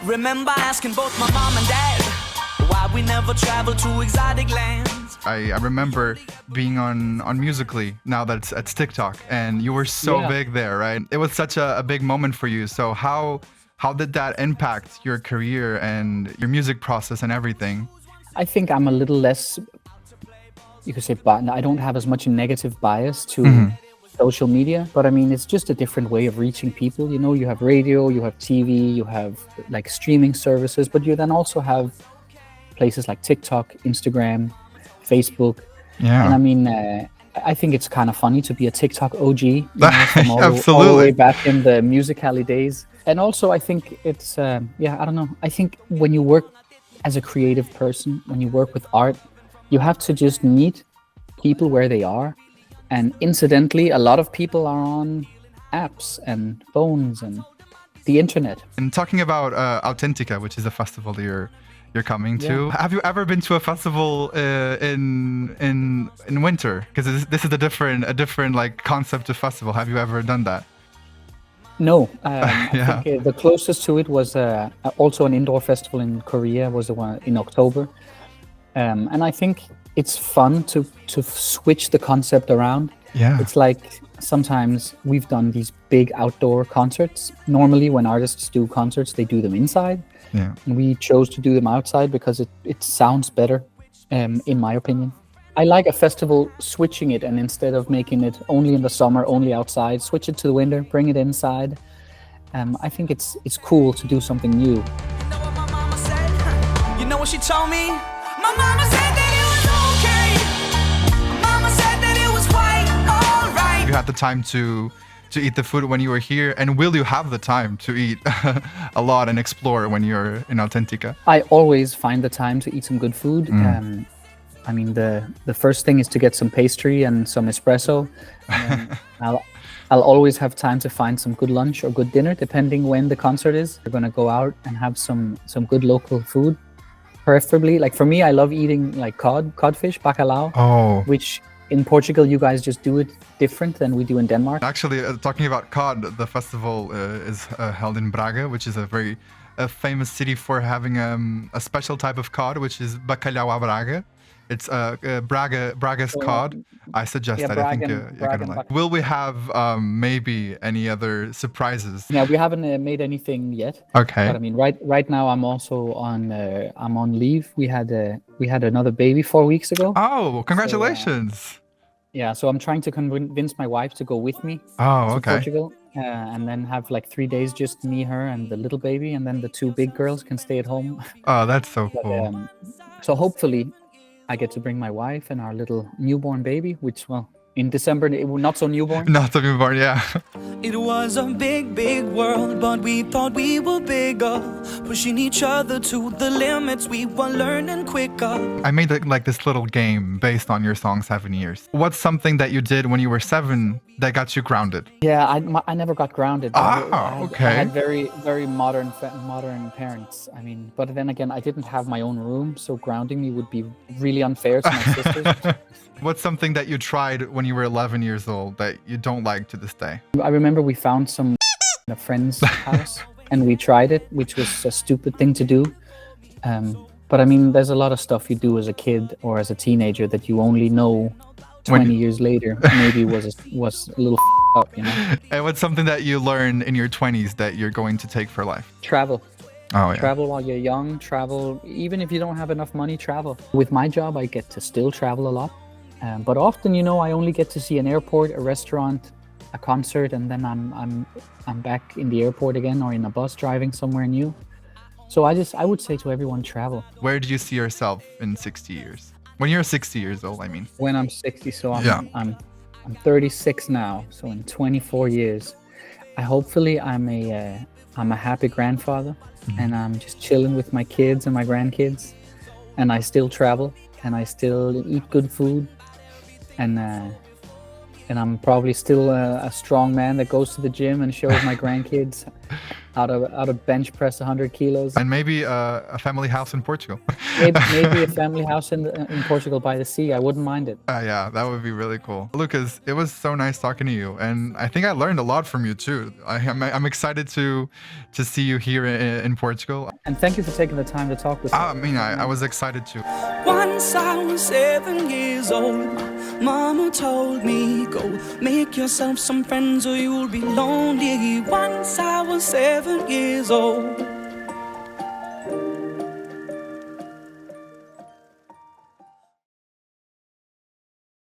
Remember asking both my mom and dad why we never traveled to exotic lands. I remember being on Musical.ly, now that it's TikTok, and you were so big there, right? It was such a big moment for you. So how did that impact your career and your music process and everything? I think I'm a little less, you could say, but I don't have as much negative bias to social media, but I mean, it's just a different way of reaching people. You know, you have radio, you have TV, you have like streaming services, but you then also have places like TikTok, Instagram, Facebook. Yeah. And I mean, I think it's kind of funny to be a TikTok OG, you know, from all the way back in the Musical.ly days. And also, I think it's, I don't know. I think when you work as a creative person, when you work with art, you have to just meet people where they are. And incidentally, a lot of people are on apps and phones and the internet. And talking about Authentica, which is a festival that you're coming to, have you ever been to a festival in winter? Because this is a different like concept of festival. Have you ever done that? No, I think the closest to it was also an indoor festival in Korea. Was the one in October, and I think it's fun to switch the concept around. Yeah, it's like sometimes we've done these big outdoor concerts. Normally, when artists do concerts, they do them inside. Yeah, and we chose to do them outside because it sounds better, in my opinion. I like a festival switching it, and instead of making it only in the summer, only outside, switch it to the winter, bring it inside. I think it's cool to do something new. You know what my mama said? You know what she told me? My mama said that it was okay. Mama said that it was quite alright. You had the time to eat the food when you were here, and will you have the time to eat a lot and explore when you're in Authentica? I always find the time to eat some good food. I mean, the first thing is to get some pastry and some espresso. I'll always have time to find some good lunch or good dinner, depending when the concert is. We're gonna go out and have some good local food, preferably. Like for me, I love eating like codfish, bacalhau, which in Portugal you guys just do it different than we do in Denmark. Actually, talking about cod, the festival is held in Braga, which is a famous city for having a special type of cod, which is bacalhau à Braga. It's Braga's cod. I suggest that. I think you're gonna like. Will we have maybe any other surprises? Yeah, we haven't made anything yet. Okay. But I mean, right now I'm also on I'm on leave. We had another baby 4 weeks ago. Oh, congratulations! So I'm trying to convince my wife to go with me. To Portugal, and then have like 3 days just me, her, and the little baby, and then the 2 big girls can stay at home. Oh, that's so cool. So hopefully, I get to bring my wife and our little newborn baby, which, well, in December, it will not so newborn. Not so newborn, yeah. It was a big, big world, but we thought we were bigger, pushing each other to the limits. We were learning quicker. I made like this little game based on your song 7 years. What's something that you did when you were 7 that got you grounded? Yeah, I never got grounded. Okay. I had very, very modern parents. I mean, but then again, I didn't have my own room, so grounding me would be really unfair to my sisters. What's something that you tried when you were 11 years old that you don't like to this day? I remember we found some in a friend's house and we tried it, which was a stupid thing to do. But I mean, there's a lot of stuff you do as a kid or as a teenager that you only know 20 years later maybe was a little up, you know? And what's something that you learn in your 20s that you're going to take for life? Travel. Oh, yeah. Travel while you're young, travel, even if you don't have enough money, travel. With my job, I get to still travel a lot. But often, you know, I only get to see an airport, a restaurant, a concert, and then I'm back in the airport again or in a bus driving somewhere new. So I would say to everyone, travel. Where do you see yourself in 60 years? When you're 60 years old, I mean. When I'm 60, so I'm 36 now. So in 24 years, I'm a happy grandfather, and I'm just chilling with my kids and my grandkids, and I still travel and I still eat good food. And I'm probably still a strong man that goes to the gym and shows my grandkids how to bench press 100 kilos. And maybe a family house in Portugal. Maybe a family house in Portugal by the sea. I wouldn't mind it. Yeah, that would be really cool. Lucas, it was so nice talking to you, and I think I learned a lot from you too. I'm excited to see you here in Portugal. And thank you for taking the time to talk with me. I mean, I was excited too. Once I was 7 years old, Mama told me, go make yourself some friends or you'll be lonely. Once I was 7 years old.